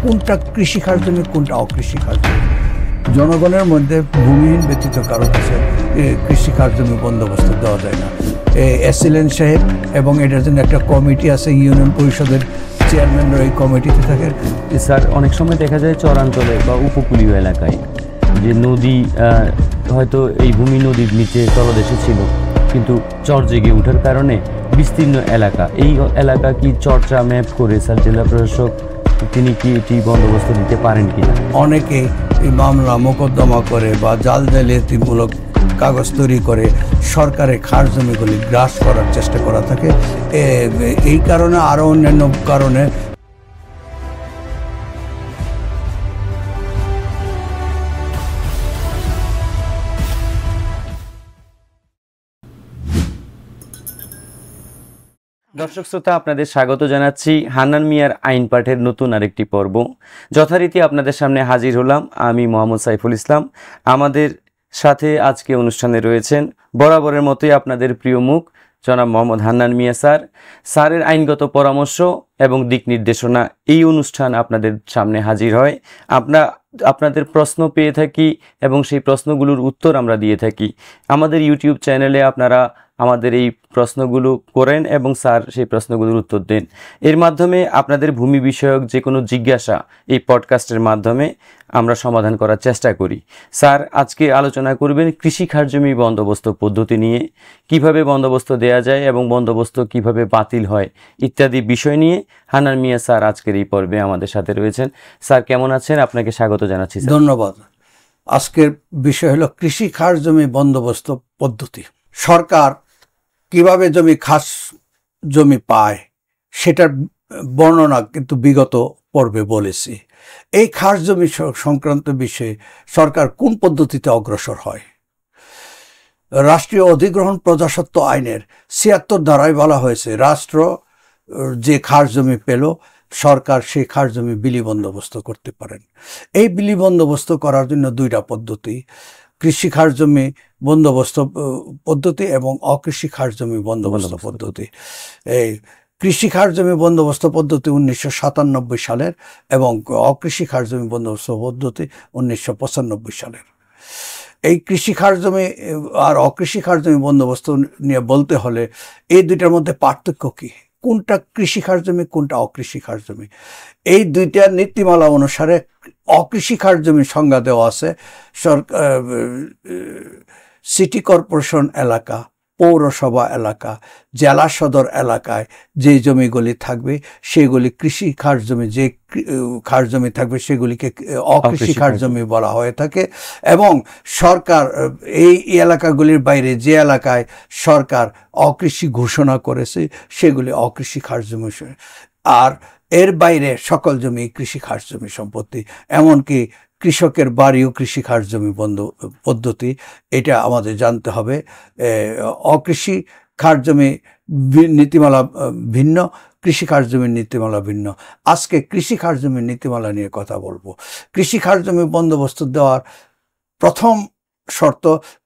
কোনটা কৃষিখার জমি কোনটা অকৃষিখার জমি। জনগণের মধ্যে ভূমিহীন ব্যতীত কারো কাছে কৃষিখার জমি বন্দোবস্ত দেওয়া যায় না। এসিলেন সাহেব এবং এটার জন্য একটা কমিটি আছে, ইউনিয়ন পরিষদের চেয়ারম্যানরা এই কমিটিতে থাকেন। স্যার, অনেক সময় দেখা যায় চরাঞ্চলে বা উপকূলীয় এলাকায় যে নদী হয়তো এই ভূমি নদীর নিচে তলদেশে ছিল, কিন্তু চর জেগে ওঠার কারণে বিস্তীর্ণ এলাকা, এই এলাকা কি চর্চা ম্যাপ করে স্যার জেলা প্রশাসক তিনি কি এটি বন্দোবস্ত দিতে পারেন কিনা? অনেকে এই মামলা মোকদ্দমা করে বা জাল জালিয়াতিমূলক কাগজ তৈরি করে সরকারের খাস জমিগুলি গ্রাস করার চেষ্টা করা থাকে। এই কারণে আরও অন্যান্য কারণে দর্শক শ্রোতা, আপনাদের স্বাগত জানাচ্ছি হান্নান মিয়ার আইন পাঠের নতুন আরেকটি পর্ব। যথারীতি আপনাদের সামনে হাজির হলাম আমি মোহাম্মদ সাইফুল ইসলাম। আমাদের সাথে আজকে অনুষ্ঠানে রয়েছেন বরাবরের মতোই আপনাদের প্রিয় মুখ জনাব মোহাম্মদ হান্নান মিয়া স্যার। স্যারের আইনগত পরামর্শ এবং দিক নির্দেশনা এই অনুষ্ঠান আপনাদের সামনে হাজির হয়। আপনাদের প্রশ্ন পেয়ে থাকি এবং সেই প্রশ্নগুলোর উত্তর আমরা দিয়ে থাকি। আমাদের ইউটিউব চ্যানেলে আপনারা আমাদের এই প্রশ্নগুলো করেন এবং স্যার সেই প্রশ্নগুলোর উত্তর দেন। এর মাধ্যমে আপনাদের ভূমি বিষয়ক যে কোনো জিজ্ঞাসা এই পডকাস্টের মাধ্যমে আমরা সমাধান করার চেষ্টা করি। স্যার আজকে আলোচনা করবেন কৃষি খাস জমি বন্দোবস্ত পদ্ধতি নিয়ে, কিভাবে বন্দোবস্ত দেয়া যায় এবং বন্দোবস্ত কিভাবে বাতিল হয় ইত্যাদি বিষয় নিয়ে হান্নান মিয়া স্যার আজকের এই পর্বে আমাদের সাথে রয়েছেন। স্যার কেমন আছেন? আপনাকে স্বাগত জানাচ্ছি। ধন্যবাদ। আজকের বিষয় হলো কৃষি খাস জমি বন্দোবস্ত পদ্ধতি। সরকার কিভাবে খাস জমি পায় সেটার বর্ণনা কিন্তু বিগত পর্বে বলেছি। এই খাস জমি সংক্রান্ত বিষয়ে সরকার কোন পদ্ধতিতে অগ্রসর হয়? রাষ্ট্রীয় অধিগ্রহণ প্রজাস্বত্ব আইনের ৭৬ ধারায় বলা হয়েছে, রাষ্ট্র যে খাস জমি পেল সরকার সেই খাস জমি বিলি বন্দোবস্ত করতে পারেন। এই বিলি বন্দোবস্ত করার জন্য দুইটা পদ্ধতি, কৃষি খাস জমি বন্দোবস্ত পদ্ধতি এবং অকৃষি খাস জমি বন্দোবস্ত পদ্ধতি। এই কৃষি খাস জমি বন্দোবস্ত পদ্ধতি 1997 সালের এবং অকৃষি খাস জমি বন্দোবস্ত পদ্ধতি 1995 সালের। এই কৃষি খাস জমি আর অকৃষি খাস জমি বন্দোবস্ত নিয়ে বলতে হলে এই দুইটার মধ্যে পার্থক্য কি, কোনটা কৃষি খাস জমি কোনটা অকৃষি খাস জমি। এই দুইটা নীতিমালা অনুসারে অকৃষি খাস জমির সংজ্ঞা দেওয়া আছে সিটি কর্পোরেশন এলাকা, পৌরসভা এলাকা, জেলা সদর এলাকায় যে জমিগুলি থাকবে সেগুলি কৃষি খাস জমি, যে খাস জমি থাকবে সেগুলিকে অকৃষি খাস জমি বলা হয়ে থাকে। এবং সরকার এই এলাকাগুলির বাইরে যে এলাকায় সরকার অকৃষি ঘোষণা করেছে সেগুলি অকৃষি খাস জমি, আর এর বাইরে সকল জমি কৃষি খাস জমি সম্পত্তি। এমনকি কৃষকের বাড়িও কৃষি খাস জমি পদ্ধতি, এটা আমাদের জানতে হবে। অকৃষি খাস জমি নীতিমালা ভিন্ন, কৃষি খাস জমির নীতিমালা ভিন্ন। আজকে কৃষি খাস জমির নীতিমালা নিয়ে কথা বলবো। কৃষি খাস জমি বন্দোবস্ত দেওয়ার প্রথম শর্ত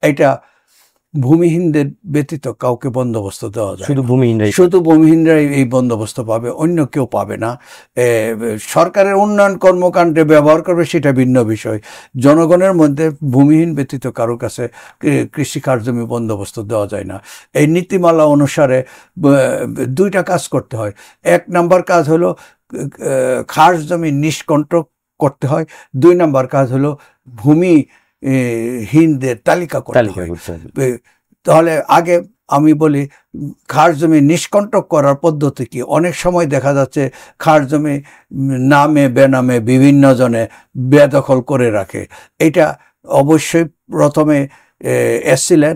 এটা ভূমিহীনদের ব্যতীত কাউকে বন্দোবস্ত দেওয়া যায়, শুধু ভূমিহীনরাই এই বন্দোবস্ত পাবে, অন্য কেউ পাবে না। সরকারের উন্নয়ন কর্মকাণ্ডে ব্যবহার করবে সেটা ভিন্ন বিষয়। জনগণের মধ্যে ভূমিহীন ব্যতীত কারো কাছে কৃষি খাস জমি বন্দোবস্ত দেওয়া যায় না। এই নীতিমালা অনুসারে দুইটা কাজ করতে হয়। এক নাম্বার কাজ হলো খাস জমি নিষ্কণ্টক করতে হয়, দুই নাম্বার কাজ হলো ভূমিহীনদের তালিকা করতে হয়। তাহলে আগে আমি বলি খাস জমি নিষ্কণ্টক করার পদ্ধতি কি। অনেক সময় দেখা যাচ্ছে খাস জমি নামে বেনামে বিভিন্ন জনে বেদখল করে রাখে। এটা অবশ্যই প্রথমে এসছিলেন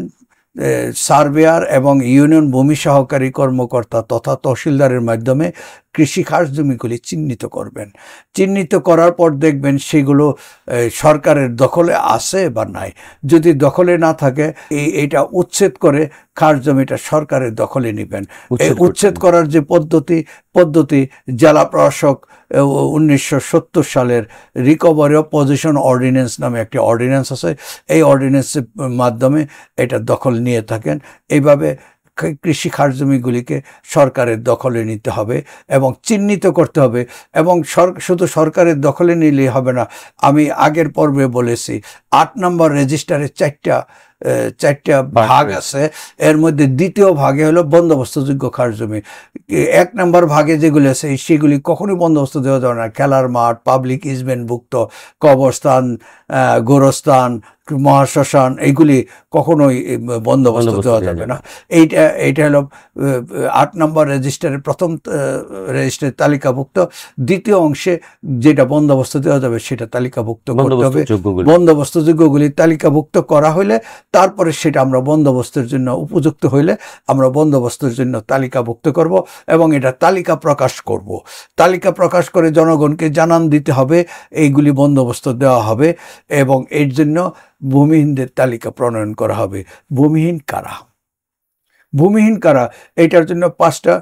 সার্ভেয়ার এবং ইউনিয়ন ভূমি সহকারী কর্মকর্তা তথা তহসিলদারের মাধ্যমে কৃষি খাস জমিগুলি চিহ্নিত করবেন। চিহ্নিত করার পর দেখবেন সেগুলো সরকারের দখলে আছে বা নাই। যদি দখলে না থাকে এইটা উচ্ছেদ করে খাস জমিটা সরকারের দখলে নেবেন। এই উচ্ছেদ করার যে পদ্ধতি জেলা প্রশাসক 1970 সালের রিকভারি অফ পজিশন অর্ডিন্যান্স নামে একটি অর্ডিন্যান্স আছে, এই অর্ডিন্যান্সের মাধ্যমে এটা দখল নিয়ে থাকেন। এইভাবে কৃষি খাস জমিগুলিকে সরকারের দখলে নিতে হবে এবং চিহ্নিত করতে হবে। এবং শুধু সরকারের দখলে নিলেই হবে না, আমি আগের পর্বে বলেছি 8 নম্বর রেজিস্টারে চারটা ভাগ আছে। এর মধ্যে দ্বিতীয় ভাগে হলো বন্দোবস্তযোগ্য খাস জমি। 1 নম্বর ভাগে যেগুলি আছে সেগুলি কখনোই বন্দোবস্ত দেওয়া যাবে না। খেলার মাঠ, পাবলিক ইজমেন্টভুক্ত কবরস্থান, গোরস্থান, মহাশ্মশান, এইগুলি কখনোই বন্দোবস্ত দেওয়া যাবে না। এইটা হলো 8 নম্বর রেজিস্টারের প্রথম রেজিস্টারের তালিকাভুক্ত। দ্বিতীয় অংশে যেটা বন্দোবস্ত দেওয়া যাবে সেটা তালিকাভুক্ত করতে হবে। বন্দোবস্তযোগ্যগুলি তালিকাভুক্ত করা হইলে তারপরে সেটা আমরা বন্দোবস্তের জন্য উপযুক্ত হইলে আমরা বন্দোবস্তের জন্য তালিকাভুক্ত করব এবং এটা তালিকা প্রকাশ করব। তালিকা প্রকাশ করে জনগণকে জানান দিতে হবে এইগুলি বন্দোবস্ত দেওয়া হবে এবং এর জন্য ভূমিহীনদের তালিকা প্রণয়ন করা হবে। ভূমিহীন কারা এটার জন্য 5টা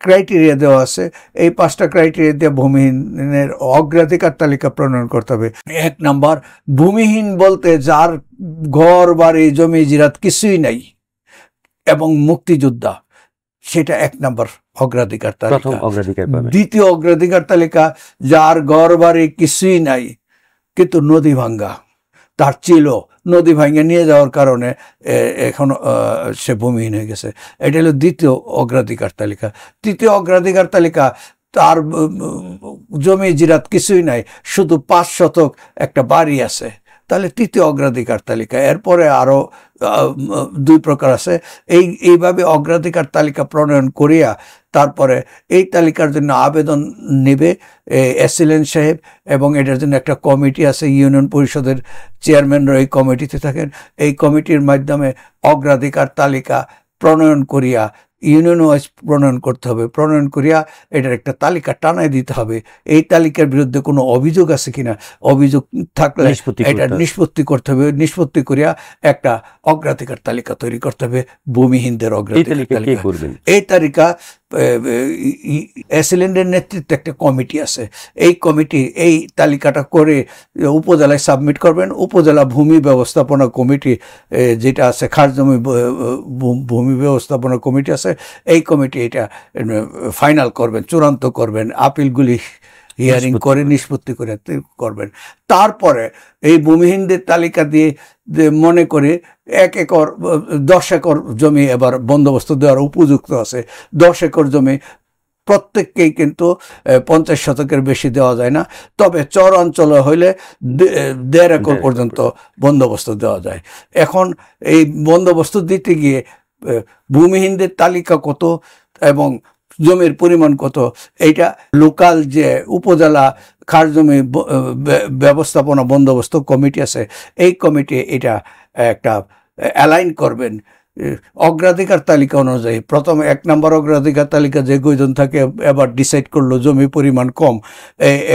ক্রাইটেরিয়া দেওয়া আছে। এই 5টা ক্রাইটেরিয়া দিয়ে ভূমিহীনের অগ্রাধিকার তালিকা প্রণয়ন করতে হবে। 1 নম্বর, ভূমিহীন বলতে যার ঘর বাড়ি জমি জিরাত কিছুই নাই এবং মুক্তিযোদ্ধা, সেটা 1 নম্বর অগ্রাধিকার তালিকা। দ্বিতীয় অগ্রাধিকার তালিকা যার ঘর বাড়ি কিছুই নাই কিন্তু নদী ভাঙ্গা, তার ছিল, নদী ভাঙ্গা নিয়ে যাওয়ার কারণে এখন সে ভূমিহীন হয়ে গেছে। এটা হলো দ্বিতীয় অগ্রাধিকার তালিকা। তৃতীয় অগ্রাধিকার তালিকা, তার জমি জিরাত কিছুই নাই, শুধু 5 শতক একটা বাড়ি আছে, তাহলে তৃতীয় অগ্রাধিকার তালিকা। এরপরে আরও 2 প্রকার আছে। এইভাবে অগ্রাধিকার তালিকা প্রণয়ন করিয়া তারপরে এই তালিকার জন্য আবেদন নেবে এসিলেন্ট সাহেব এবং এটার জন্য একটা কমিটি আছে। ইউনিয়ন পরিষদের চেয়ারম্যানরা এই কমিটিতে থাকেন। এই কমিটির মাধ্যমে অগ্রাধিকার তালিকা প্রণয়ন করিয়া ইউনিয়ন ওয়াইজ প্রণয়ন করতে হবে। প্রণয়ন করিয়া এটার একটা তালিকা টানায় দিতে হবে। এই তালিকার বিরুদ্ধে কোনো অভিযোগ আছে কিনা, অভিযোগ থাকলে এটা নিষ্পত্তি করতে হবে। নিষ্পত্তি করিয়া একটা অগ্রাধিকার তালিকা তৈরি করতে হবে, ভূমিহীনদের অগ্রাধিকার তালিকা। এই তালিকা এসিলেন্টের নেতৃত্বে একটা কমিটি আছে। এই কমিটি এই তালিকাটা করে উপজেলায় সাবমিট করবেন। উপজেলা ভূমি ব্যবস্থাপনা কমিটি যেটা আছে, খাস জমি ভূমি ব্যবস্থাপনা কমিটি আছে, এই কমিটি এটা ফাইনাল করবেন, চূড়ান্ত করবেন, আপিলগুলি হিয়ারিং করে নিষ্পত্তি করে করবেন। তারপরে এই ভূমিহীনদের তালিকা দিয়ে মনে করে 1 একর 10 একর জমি এবার বন্দোবস্ত দেওয়ার উপযুক্ত আছে। 10 একর জমি প্রত্যেককেই কিন্তু 50 শতকের বেশি দেওয়া যায় না, তবে চর অঞ্চলে হইলে 1.5 একর পর্যন্ত বন্দোবস্ত দেওয়া যায়। এখন এই বন্দোবস্ত দিতে গিয়ে ভূমিহীনদের তালিকা কত এবং জমির পরিমাণ কত, এইটা লোকাল যে উপজেলা খাস জমি ব্যবস্থাপনা বন্দোবস্ত কমিটি আছে, এই কমিটি এটা একটা অ্যালাইন করবেন অগ্রাধিকার তালিকা অনুযায়ী। প্রথম 1 নম্বর অগ্রাধিকার তালিকা যে কয়জন থাকে এবার ডিসাইড করলো জমির পরিমাণ কম,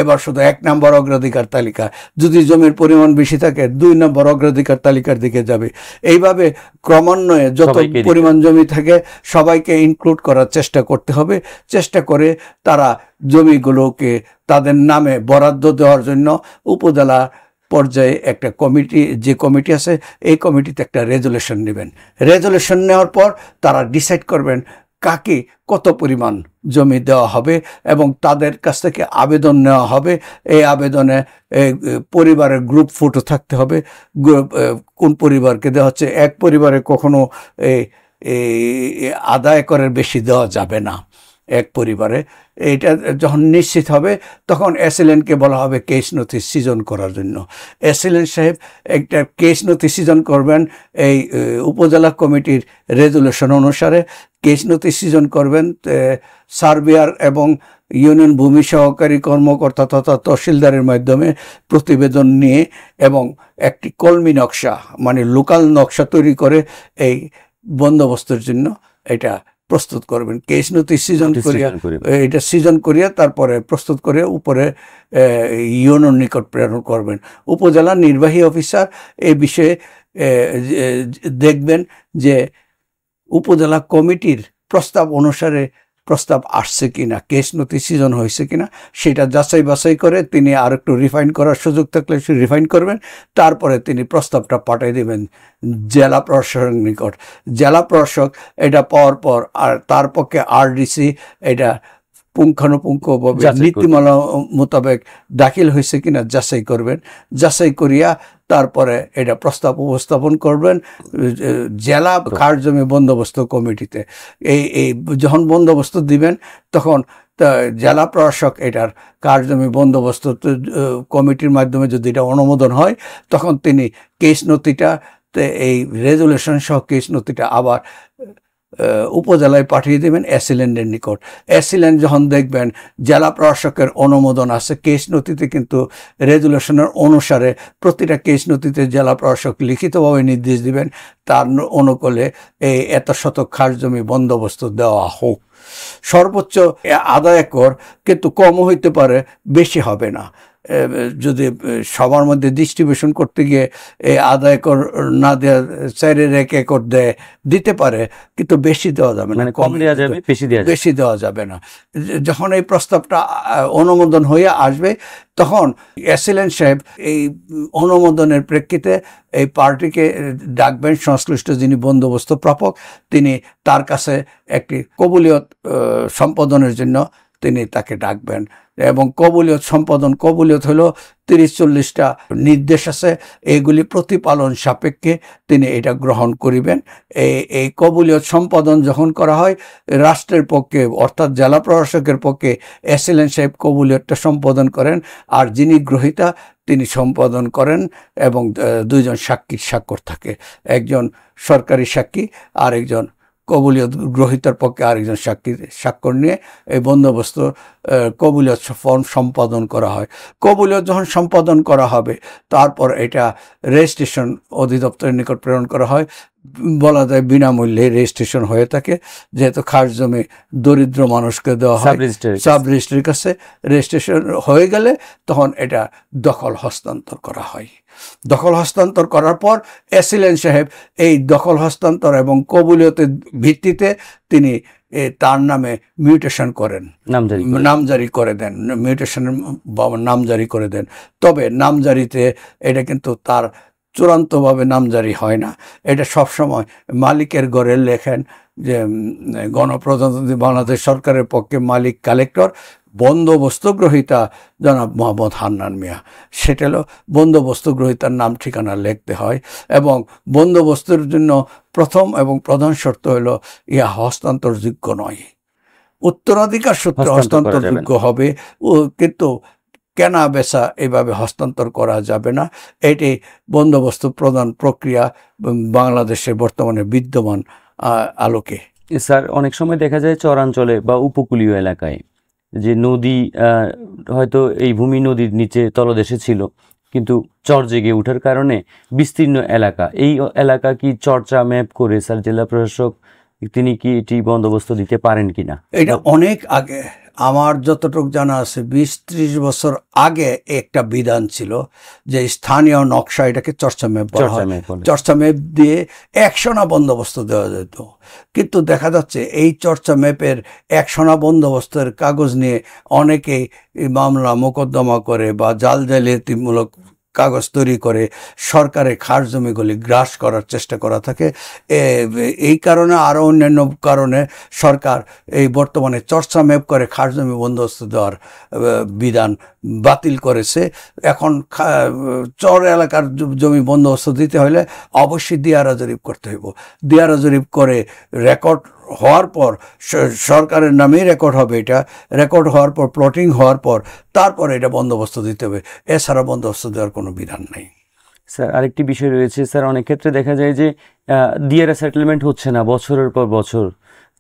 এবার শুধু 1 নম্বর অগ্রাধিকার তালিকা। যদি জমির পরিমাণ বেশি থাকে 2 নম্বর অগ্রাধিকার তালিকার দিকে যাবে। এইভাবে ক্রমান্বয়ে যত পরিমাণ জমি থাকে সবাইকে ইনক্লুড করার চেষ্টা করতে হবে। চেষ্টা করে তারা জমিগুলোকে তাদের নামে বরাদ্দ দেওয়ার জন্য উপজেলা পর্যায়ে একটা কমিটি, যে কমিটি আছে এই কমিটিতে একটা রেজুলেশন নেবেন। রেজুলেশন নেওয়ার পর তারা ডিসাইড করবেন কাকে কত পরিমাণ জমি দেওয়া হবে এবং তাদের কাছ থেকে আবেদন নেওয়া হবে। এই আবেদনে পরিবারের গ্রুপ ফটো থাকতে হবে, কোন পরিবারকে দেওয়া হচ্ছে। এক পরিবারে কখনো আধা একরের বেশি দেওয়া যাবে না এক পরিবারে। এটা যখন নিশ্চিত হবে তখন এসিলেন্টকে বলা হবে কেস নথি সিজন করার জন্য। এসিলেন্ট সাহেব একটা কেস নথি সিজন করবেন এই উপজেলা কমিটির রেজুলেশন অনুসারে। কেস নথি সিজন করবেন সার্ভেয়ার এবং ইউনিয়ন ভূমি সহকারী কর্মকর্তা তথা তহসিলদারের মাধ্যমে প্রতিবেদন নিয়ে এবং একটি কলমি নকশা মানে লোকাল নকশা তৈরি করে এই বন্দোবস্তের জন্য এটা প্রস্তুত করবেন। কেস নথি সিজন করিয়া এটা সিজন করিয়া তারপরে প্রস্তুত করে উপরে ইউনিয়ন নিকট প্রেরণ করবেন। উপজেলা নির্বাহী অফিসার এই বিষয়ে দেখবেন যে উপজেলা কমিটির প্রস্তাব অনুসারে প্রস্তাব আসছে কিনা, কেস নথি সিজন হয়েছে কিনা সেটা যাচাই বাছাই করে তিনি আর একটু রিফাইন করার সুযোগ থাকলে সে রিফাইন করবেন। তারপরে তিনি প্রস্তাবটা পাঠিয়ে দেবেন জেলা প্রশাসকের নিকট। জেলা প্রশাসক এটা পাওয়ার পর আর তার পক্ষে আরডিসি এটা পুঙ্খানুপুঙ্খভাবে নীতিমালা মোতাবেক দাখিল হয়েছে কিনা যাচাই করবেন। যাচাই করিয়া তারপরে এটা প্রস্তাব উপস্থাপন করবেন জেলা খাস জমি বন্দোবস্ত কমিটিতে। এই যখন বন্দোবস্ত দিবেন তখন জেলা প্রশাসক এটার কার জমি বন্দোবস্ত কমিটির মাধ্যমে যদি এটা অনুমোদন হয় তখন তিনি কেস নথিটা এই রেজুলেশন সহ কেস নথিটা আবার উপজেলায় পাঠিয়ে দেবেন অ্যাসিল্যান্ডের নিকট। অ্যাসিল্যান্ড যখন দেখবেন জেলা প্রশাসকের অনুমোদন আছে, কেস নথিতে কিন্তু রেজুলেশনের অনুসারে প্রতিটা কেস নথিতে জেলা প্রশাসক লিখিতভাবে নির্দেশ দিবেন তার অনুকূলে এই এত শতক খাস জমি বন্দোবস্ত দেওয়া হোক। সর্বোচ্চ আধা একর, কিন্তু কমও হইতে পারে, বেশি হবে না। যদি সবার মধ্যে ডিস্ট্রিবিউশন করতে গিয়ে এই আধা একর না দেওয়া 4 একর দিতে পারে, কিন্তু বেশি দেওয়া যাবে না, কম দেওয়া যাবে, বেশি দেওয়া যাবে না। যখন এই প্রস্তাবটা অনুমোদন হয়ে আসবে তখন অ্যাসিল্যান্ড সাহেব এই অনুমোদনের প্রেক্ষিতে এই পার্টিকে ডাকবেন, সংশ্লিষ্ট যিনি বন্দোবস্ত প্রাপক তিনি তার কাছে একটি কবুলিয়ত সম্পাদনের জন্য তিনি তাকে ডাকবেন এবং কবুলিয়ত সম্পাদন, কবুলিয়ত হলো 30-40টা নির্দেশ আছে, এইগুলি প্রতিপালন সাপেক্ষে তিনি এটা গ্রহণ করিবেন। এই কবুলিয়ত সম্পাদন যখন করা হয় রাষ্ট্রের পক্ষে অর্থাৎ জেলা প্রশাসকের পক্ষে অ্যাসিল্যান্ড সাহেব কবুলিয়তটা সম্পাদন করেন, আর যিনি গ্রহীতা তিনি সম্পাদন করেন এবং 2জন সাক্ষীর স্বাক্ষর থাকে, একজন সরকারি সাক্ষী আর একজন কবুলিয়ত গ্রহীতার পক্ষে আরেকজন স্বাক্ষর নিয়ে এই বন্দোবস্ত কবুলিয়ত ফর্ম সম্পাদন করা হয়। কবুলিয়ত যখন সম্পাদন করা হবে তারপর এটা রেজিস্ট্রেশন অধিদপ্তরের নিকট প্রেরণ করা হয়। বলা যায় বিনামূল্যে রেজিস্ট্রেশন হয়ে থাকে, যেহেতু খাস জমি দরিদ্র মানুষকে দেওয়া হয় সাব রেজিস্ট্রির কাছে। রেজিস্ট্রেশন হয়ে গেলে তখন এটা দখল হস্তান্তর করা হয়। দখল হস্তান্তর করার পর অ্যাসিল্যান্ড সাহেব এই দখল হস্তান্তর এবং কবুলিয়তের ভিত্তিতে তিনি তার নামে মিউটেশন করেন, নামজারি করে দেন, মিউটেশনের নামজারি করে দেন। তবে নামজারিতে এটা কিন্তু তার চূড়ান্তভাবে নামজারি হয় না, এটা সবসময় মালিকের ঘরে লেখেন যে গণপ্রজাতন্ত্রী বাংলাদেশ সরকারের পক্ষে মালিক কালেক্টর, বন্দোবস্ত গ্রহীতা জনাব মোহাম্মদ হান্নান মিয়া। সেটা হলো বন্দোবস্ত গ্রহীতার নাম ঠিকানা লিখতে হয় এবং বন্দোবস্তের জন্য প্রথম এবং প্রধান শর্ত হলো ইহা হস্তান্তরযোগ্য নয়, উত্তরাধিকার সূত্রে হস্তান্তরযোগ্য হবে, কিন্তু কেনা বেচা এইভাবে হস্তান্তর করা যাবে না। এটি বন্দোবস্ত প্রদান প্রক্রিয়া বাংলাদেশে বর্তমানে বিদ্যমান আলোকে। স্যার, অনেক সময় দেখা যায় চরাঞ্চলে বা উপকূলীয় এলাকায় যে নদী হয়তো এই ভূমি নদীর নিচে তলদেশে ছিল, কিন্তু চর জেগে ওঠার কারণে বিস্তীর্ণ এলাকা, এই এলাকা কি চর্চা ম্যাপ করে স্যার জেলা প্রশাসক তিনি কি এটি বন্দোবস্ত দিতে পারেন কিনা? এটা অনেক আগে, আমার যতটুকু জানা আছে 20-30 বছর আগে একটা বিধান ছিল যে স্থানীয় নকশা, এটাকে চর্চা ম্যাপ বলা হয়, চর্চা ম্যাপ দিয়ে 100 বন্দোবস্ত দেওয়া যেত। কিন্তু দেখা যাচ্ছে এই চর্চা ম্যাপের 100 বন্দোবস্তের কাগজ নিয়ে অনেকেই মামলা মোকদ্দমা করে বা জালিয়াতিমূলক কাগজ তৈরি করে সরকারের খাস জমিগুলি গ্রাস করার চেষ্টা করা থাকে। এই কারণে আরও অন্যান্য কারণে সরকার এই বর্তমানে চর্চা ম্যাপ করে খাস জমি বন্দোবস্ত দেওয়ার বিধান বাতিল করেছে। এখন চর এলাকার জমি বন্দোবস্ত দিতে হলে অবশ্যই দিয়ারা জরিপ করতে হইব। দিয়ারা জরিপ করে রেকর্ড হওয়ার পর সরকারের নামেই রেকর্ড হবে, এটা রেকর্ড হওয়ার পর প্লটিং হওয়ার পর তারপরে এটা বন্দোবস্ত দিতে হবে, এছাড়া বন্দোবস্ত দেওয়ার কোনো বিধান নেই। স্যার, আরেকটি বিষয় রয়েছে স্যার, অনেক ক্ষেত্রে দেখা যায় যে দিয়ারা সেটেলমেন্ট হচ্ছে না বছরের পর বছর,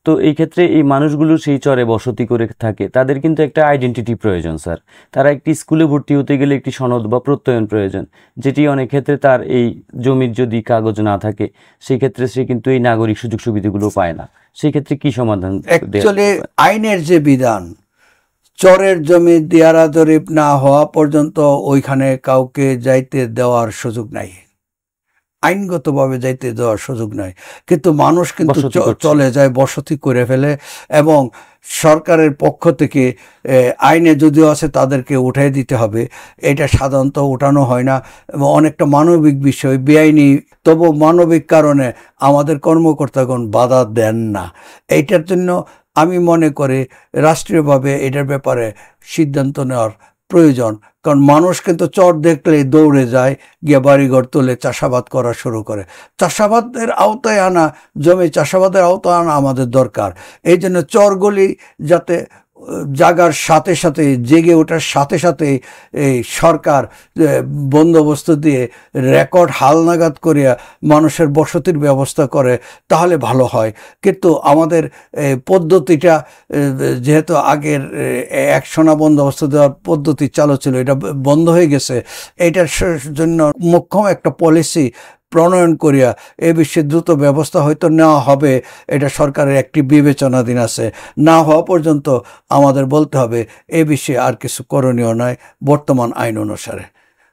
তো এই ক্ষেত্রে এই মানুষগুলো সেই চরে বসতি করে থাকে, তাদের কিন্তু একটা আইডেন্টিটি প্রয়োজন স্যার। তারা একটি স্কুলে ভর্তি হতে গেলে একটি সনদ বা প্রত্যয়ন প্রয়োজন, যেটি অনেক ক্ষেত্রে তার এই জমির যদি কাগজ না থাকে সেই ক্ষেত্রে সে কিন্তু এই নাগরিক সুযোগ সুবিধাগুলো পায় না। সেই ক্ষেত্রে কি সমাধান? অ্যাকচুয়ালি আইনের যে বিধান, চরের জমি দিয়ারা জরিপ না হওয়া পর্যন্ত ওইখানে কাউকে যাইতে দেওয়ার সুযোগ নাই। আইনগতভাবে যাইতে দেওয়ার সুযোগ নাই, কিন্তু মানুষ কিন্তু বসতি করছে। চলে যায়, বসতি করে ফেলে। এবং সরকারের পক্ষ থেকে আইনে যদিও আছে তাদেরকে উঠাই দিতে হবে, এটা সাধারণত উঠানো হয় না। এবং অনেকটা মানবিক বিষয়, বেআইনি, তবু মানবিক কারণে আমাদের কর্মকর্তাগণ বাধা দেন না। এইটার জন্য আমি মনে করি রাষ্ট্রীয়ভাবে এটার ব্যাপারে সিদ্ধান্ত নেওয়ার প্রয়োজন। কারণ মানুষ কিন্তু চর দেখলেই দৌড়ে যায়, গিয়ে বাড়িঘর তুলে চাষাবাদ করা শুরু করে। চাষাবাদের আওতায় আনা, জমি চাষাবাদের আওতায় আনা আমাদের দরকার। এই জন্য চরগুলি যাতে জাগার সাথে সাথে, জেগে ওঠার সাথে সাথে এই সরকার বন্দোবস্ত দিয়ে রেকর্ড হালনাগাদ করিয়া মানুষের বসতির ব্যবস্থা করে, তাহলে ভালো হয়। কিন্তু আমাদের পদ্ধতিটা যেহেতু আগের এক সোনা বন্দোবস্ত দেওয়ার পদ্ধতি চালু ছিল, এটা বন্ধ হয়ে গেছে। এটার জন্য মোক্ষম একটা পলিসি প্রণয়ন করিয়া এ বিষয়ে দ্রুত ব্যবস্থা হয়তো নেওয়া হবে, এটা সরকারের একটি বিবেচনাধীন আছে। না হওয়া পর্যন্ত আমাদের বলতে হবে এ বিষয়ে আর কিছু করণীয় নয় বর্তমান আইন অনুসারে।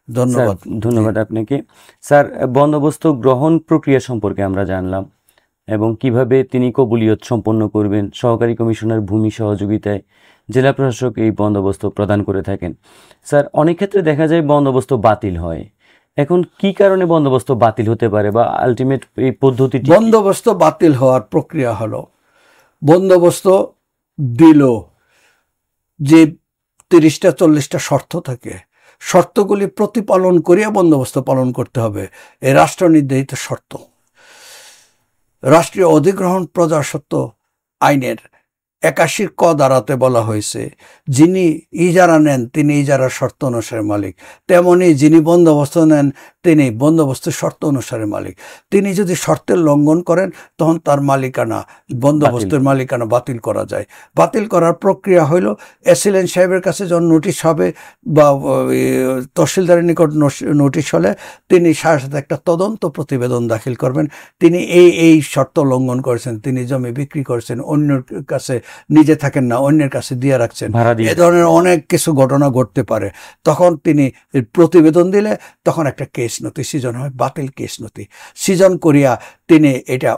ধন্যবাদ। ধন্যবাদ আপনাকে। স্যার, বন্দোবস্ত গ্রহণ প্রক্রিয়া সম্পর্কে আমরা জানলাম এবং কিভাবে তিনি কবুলিয়ত সম্পন্ন করবেন। সহকারী কমিশনার ভূমি সহযোগিতায় জেলা প্রশাসক এই বন্দোবস্ত প্রদান করে থাকেন। স্যার, অনেক ক্ষেত্রে দেখা যায় বন্দোবস্ত বাতিল হয়। এখন কি কারণে বন্দোবস্ত বাতিল হতে পারে বা আলটিমেট এই পদ্ধতিটি? বন্দোবস্ত বাতিল হওয়ার প্রক্রিয়া হলো, বন্দোবস্ত দিল, যে 30টা 40টা শর্ত থাকে, শর্তগুলি প্রতিপালন করিয়া বন্দোবস্ত পালন করতে হবে। এই রাষ্ট্র নির্ধারিত শর্ত। রাষ্ট্রীয় অধিগ্রহণ প্রজাস্বত্ব আইনের 81 ক ধারাতে বলা হয়েছে, যিনি ইজারা নেন তিনি ইজারার শর্ত অনুসারে মালিক, তেমনি যিনি বন্দোবস্ত নেন তিনি বন্দোবস্তের শর্ত অনুসারে মালিক। তিনি যদি শর্তের লঙ্ঘন করেন তখন তার মালিকানা, বন্দোবস্তের মালিকানা বাতিল করা যায়। বাতিল করার প্রক্রিয়া হইল, এসিলেন্ট সাহেবের কাছে যখন নোটিশ হবে বা তহসিলদারের নিকট নোটিশ হলে তিনি সাথে সাথে একটা তদন্ত প্রতিবেদন দাখিল করবেন। তিনি এই শর্ত লঙ্ঘন করেছেন, তিনি জমি বিক্রি করেছেন, অন্যের কাছে নিজে থাকেন না, অন্যের কাছে দিয়ে রাখছেন, এ ধরনের অনেক কিছু ঘটনা ঘটতে পারে। তখন তিনি প্রতিবেদন দিলে তখন একটা কেস নথি সৃজন হয়, বাতিল কেস নথি সৃজন করিয়া তিনি এটা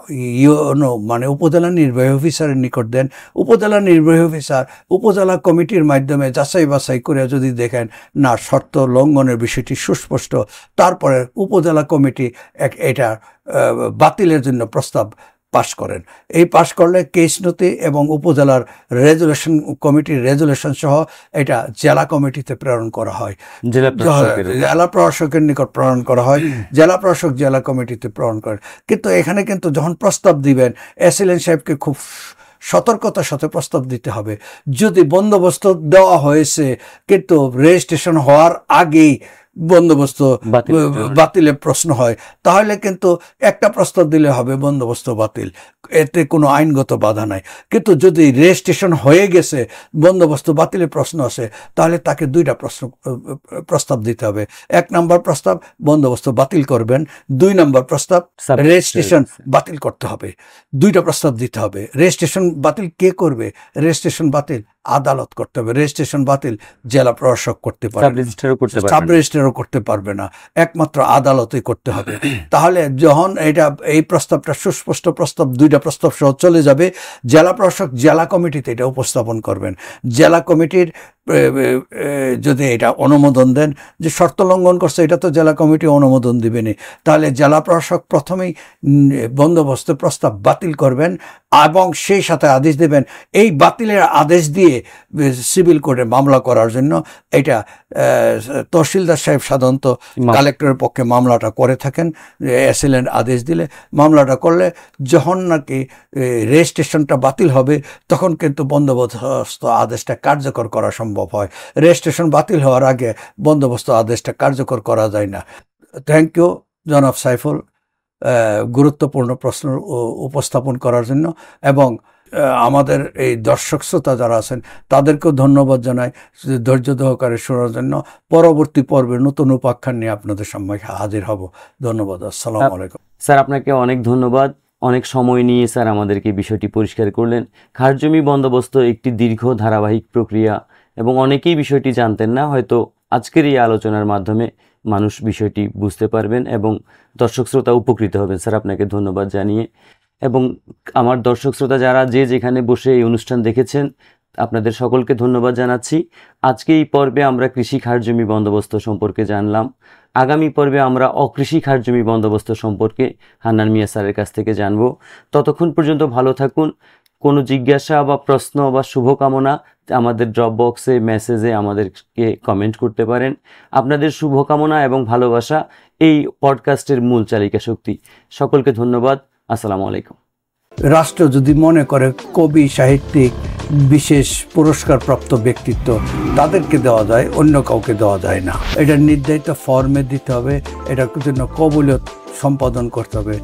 মানে উপজেলা নির্বাহী অফিসারের নিকট দেন। উপজেলা নির্বাহী অফিসার উপজেলা কমিটির মাধ্যমে যাচাই বাছাই করে যদি দেখেন না শর্ত লঙ্ঘনের বিষয়টি সুস্পষ্ট, তারপরে উপজেলা কমিটি এটা বাতিলের জন্য প্রস্তাব পাশ করেন। এই পাশ করলে কেস নথি এবং উপজেলার রেজুলেশন কমিটির রেজুলেশন সহ এটা জেলা কমিটিতে প্রেরণ করা হয়, জেলা প্রশাসকের নিকট প্রেরণ করা হয়, জেলা প্রশাসক জেলা কমিটিতে প্রেরণ করেন। কিন্তু এখানে কিন্তু যখন প্রস্তাব দিবেন এসিলেন্ট সাহেবকে খুব সতর্কতার সাথে প্রস্তাব দিতে হবে। যদি বন্দোবস্ত দেওয়া হয়েছে কিন্তু রেজিস্ট্রেশন হওয়ার আগেই বন্দোবস্ত বাতিলের প্রশ্ন হয়, তাহলে কিন্তু একটা প্রস্তাব দিলে হবে বন্দোবস্ত বাতিল, এতে কোনো আইনগত বাধা নাই। কিন্তু যদি রেজিস্ট্রেশন হয়ে গেছে বন্দোবস্ত বাতিলের প্রশ্ন আসে, তাহলে তাকে দুইটা প্রস্তাব দিতে হবে। 1 নম্বর প্রস্তাব বন্দোবস্ত বাতিল করবেন, 2 নম্বর প্রস্তাব রেজিস্ট্রেশন বাতিল করতে হবে। দুইটা প্রস্তাব দিতে হবে। রেজিস্ট্রেশন বাতিল কে করবে? রেজিস্ট্রেশন বাতিল আদালত করতে হবে। রেজিস্ট্রেশন বাতিল জেলা প্রশাসক করতে পারবে, সাব রেজিস্ট্রারও করতে পারবে না, একমাত্র আদালতে করতে হবে। তাহলে যখন এই প্রস্তাবটা সুস্পষ্ট প্রস্তাব, দুইটা প্রস্তাব সহ চলে যাবে, জেলা প্রশাসক জেলা কমিটিতে এটা উপস্থাপন করবেন। জেলা কমিটির যদি এটা অনুমোদন দেন যে শর্ত লঙ্ঘন করছে, এটা তো জেলা কমিটি অনুমোদন দিবেনি, তাহলে জেলা প্রশাসক প্রথমেই বন্দোবস্ত প্রস্তাব বাতিল করবেন এবং সেই সাথে আদেশ দেবেন। এই বাতিলের আদেশ দিয়ে সিভিল কোর্টে মামলা করার জন্য এটা তহসিলদার সাহেব সাধারণত কালেক্টরের পক্ষে মামলাটা করে থাকেন। এসিলেন্ট আদেশ দিলে মামলাটা করলে যখন নাকি রেজিস্ট্রেশনটা বাতিল হবে তখন কিন্তু বন্দোবস্ত আদেশটা কার্যকর করা সম্ভব হয়। রেজিস্ট্রেশন বাতিল হওয়ার আগে বন্দোবস্ত আদেশটা কার্যকর করা যায় না। থ্যাংক ইউ জনাব সাইফুল, গুরুত্বপূর্ণ প্রশ্ন উপস্থাপন করার জন্য, এবং আমাদের এই দর্শক শ্রোতা যারা আছেন তাদেরকেও ধন্যবাদ জানাই ধৈর্য সহকারে শোনার জন্য। পরবর্তী পর্বে নতুন উপাখ্যান নিয়ে আপনাদের সামনে হাজির হব। ধন্যবাদ। আসসালামু আলাইকুম। স্যার, আপনাকে অনেক ধন্যবাদ। অনেক সময় নিয়ে স্যার আমাদেরকে বিষয়টি পরিষ্কার করলেন। খাসজমি বন্দোবস্ত একটি দীর্ঘ ধারাবাহিক প্রক্রিয়া এবং অনেকেই বিষয়টি জানতেন না, হয়তো আজকের এই আলোচনার মাধ্যমে মানুষ বিষয়টি বুঝতে পারবেন এবং দর্শক শ্রোতা উপকৃত হবেন। স্যার, আপনাকে ধন্যবাদ জানিয়ে এবং আমার দর্শক শ্রোতা যারা যেখানে বসে এই অনুষ্ঠান দেখেছেন আপনাদের সকলকে ধন্যবাদ জানাচ্ছি। আজকে এই পর্বে আমরা কৃষি খাস জমি বন্দোবস্ত সম্পর্কে জানলাম। আগামী পর্বে আমরা অকৃষি খাস জমি বন্দোবস্ত সম্পর্কে হান্নান মিয়া স্যারের কাছ থেকে জানব। ততক্ষণ পর্যন্ত ভালো থাকুন। কোনো জিজ্ঞাসা বা প্রশ্ন বা শুভকামনা আমাদের ড্রপ বক্সে মেসেজে আমাদেরকে কমেন্ট করতে পারেন। আপনাদের শুভকামনা এবং ভালোবাসা এই পডকাস্টের মূল চালিকা শক্তি। সকলকে ধন্যবাদ। আসসালামু আলাইকুম। রাষ্ট্র যদি মনে করে কবি, সাহিত্যিক, বিশেষ পুরস্কারপ্রাপ্ত ব্যক্তিত্ব তাদেরকে দেওয়া যায়, অন্য কাউকে দেওয়া যায় না। এটা নির্ধারিত ফর্মে দিতে হবে, এটার জন্য কবুলিয়ত সম্পাদন করতে হবে।